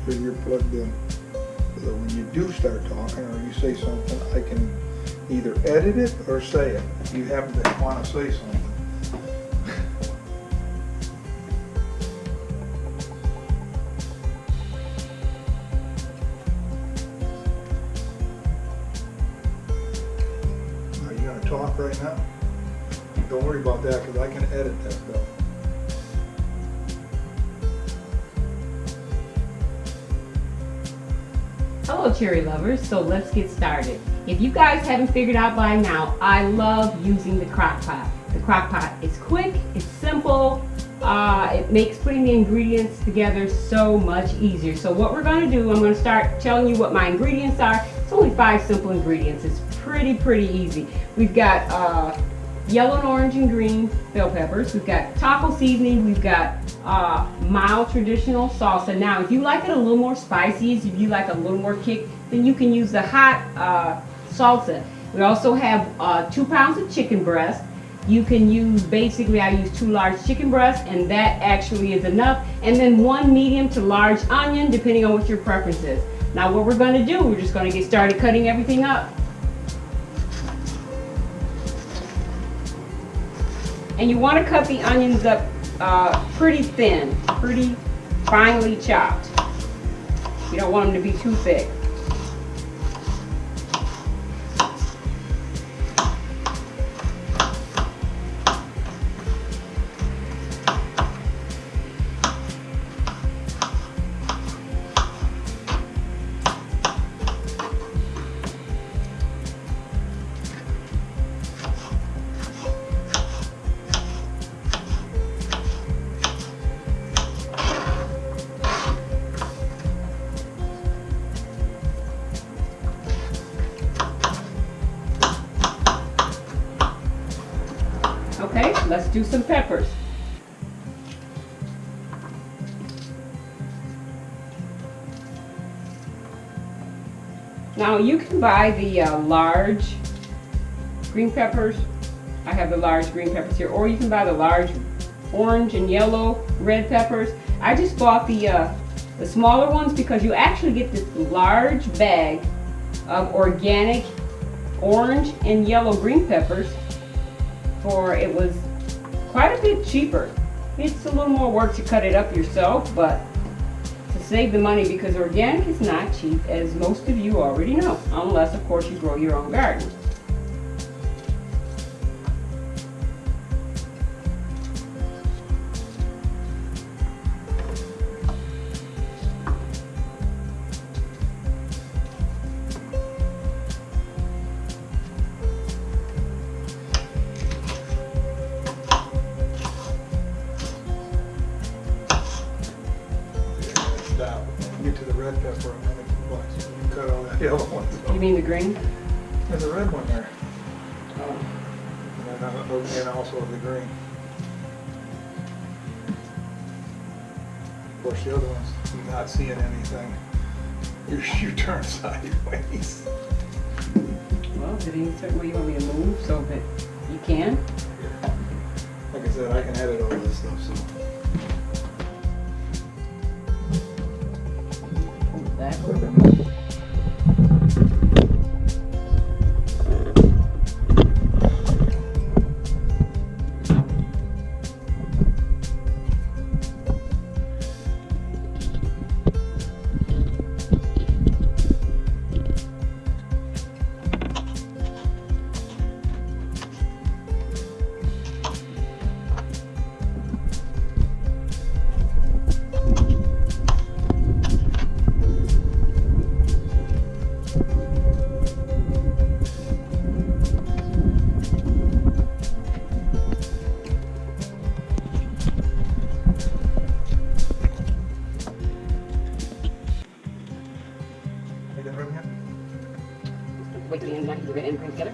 sure you're plugged in. So that when you do start talking or you say something, I can either edit it or say it. If you happen to want to say something. Are you going to talk right now? Don't worry about that because I can edit that stuff. Hello cherry lovers, so let's get started. If you guys haven't figured out by now, I love using the crock pot. The crock pot is quick, it's simple, it makes putting the ingredients together so much easier. So what we're going to do, I'm going to start telling you what my ingredients are. It's only 5 simple ingredients. It's pretty easy. We've got yellow and orange and green bell peppers. We've got taco seasoning. We've got mild traditional salsa. Now, if you like it a little more spicy, if you like a little more kick, then you can use the hot salsa. We also have 2 pounds of chicken breast. You can use, basically I use 2 large chicken breasts, and that actually is enough. And then 1 medium to large onion, depending on what your preference is. Now what we're going to do, we're just going to get started cutting everything up. And you want to cut the onions up pretty thin, pretty finely chopped. You don't want them to be too thick. Okay, let's do some peppers. Now you can buy the large green peppers. I have the large green peppers here, or you can buy the large orange and yellow red peppers. I just bought the smaller ones because you actually get this large bag of organic orange and yellow green peppers. It was quite a bit cheaper. It's a little more work to cut it up yourself, but to save the money, because organic is not cheap, as most of you already know, unless of course you grow your own garden. Get to the red pepper and then you cut all that yellow one. You mean the green? There's a red one there. Oh. And also the green. Of course, the other ones, you're not seeing anything. You turn sideways. Well, is there any certain way you want me to move so that you can? Like I said, I can edit all this stuff, so. That. Wait till the end, we're going to bring together.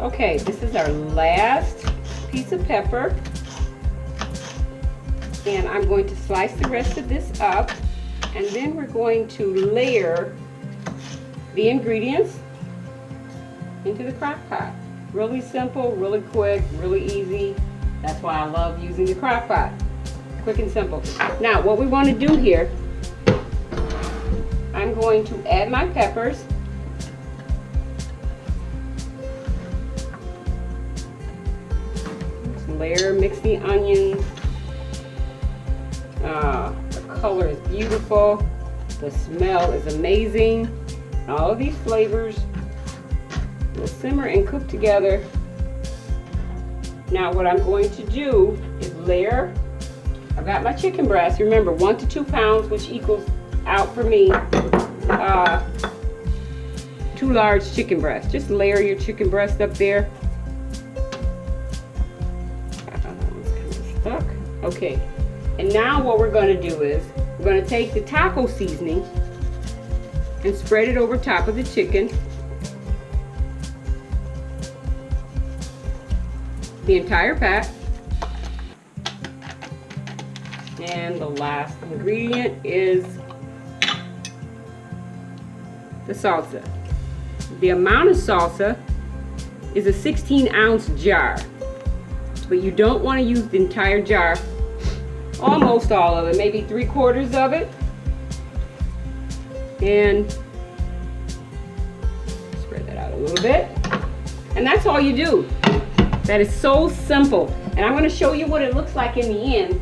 Okay, this is our last piece of pepper. And I'm going to slice the rest of this up. And then we're going to layer the ingredients into the crock pot. Really simple, really quick, really easy. That's why I love using the crock pot. Quick and simple. Now, what we want to do here, I'm going to add my peppers. Just layer, mix the onions. The color is beautiful. The smell is amazing. All of these flavors will simmer and cook together. Now what I'm going to do is layer. I've got my chicken breast. Remember, 1 to 2 pounds, which equals out for me 2 large chicken breasts. Just layer your chicken breast up there. It's kind of stuck. Okay. And now what we're going to do is we're going to take the taco seasoning and spread it over top of the chicken. The entire pack. And the last ingredient is the salsa. The amount of salsa is a 16-ounce jar, but you don't want to use the entire jar. Almost all of it, maybe 3/4 of it. And spread that out a little bit. And that's all you do. That is so simple. And I'm going to show you what it looks like in the end.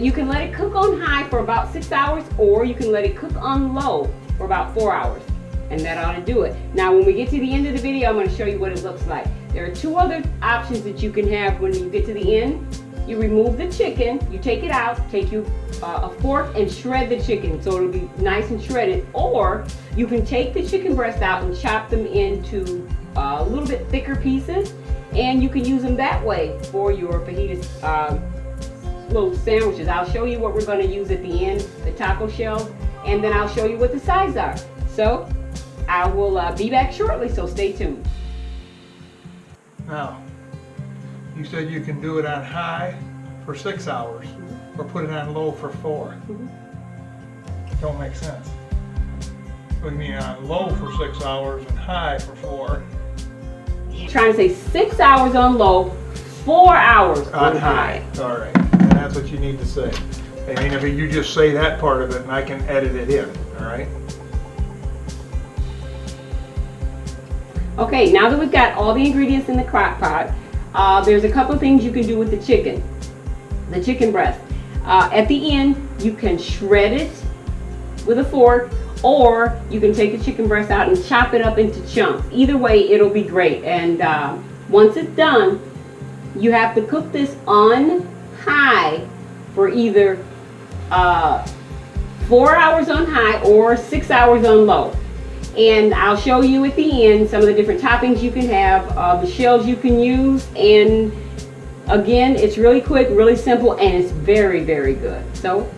You can let it cook on high for about 6 hours, or you can let it cook on low for about 4 hours. And that ought to do it. Now when we get to the end of the video, I'm going to show you what it looks like. There are 2 other options that you can have when you get to the end. You remove the chicken, you take it out, take you a fork and shred the chicken so it'll be nice and shredded. Or you can take the chicken breast out and chop them into a little bit thicker pieces, and you can use them that way for your fajitas little sandwiches. I'll show you what we're going to use at the end, the taco shells, and then I'll show you what the sides are. So I will be back shortly, so stay tuned. Now, you said you can do it on high for 6 hours, or put it on low for 4. Don't make sense. What do you mean on low for 6 hours and high for 4? Trying to say 6 hours on low, 4 hours On high. All right, and that's what you need to say. I mean, if you just say that part of it, and I can edit it in. All right. Okay, now that we've got all the ingredients in the crock pot, there's a couple of things you can do with the chicken breast. At the end, you can shred it with a fork, or you can take the chicken breast out and chop it up into chunks. Either way, it'll be great. And once it's done, you have to cook this on high for either 4 hours on high or 6 hours on low. And I'll show you at the end some of the different toppings you can have, the shells you can use, and again, it's really quick, really simple, and it's very, very good. So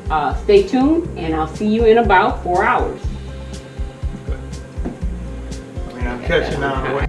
stay tuned, and I'll see you in about 4 hours. I mean, I'm catching on the way.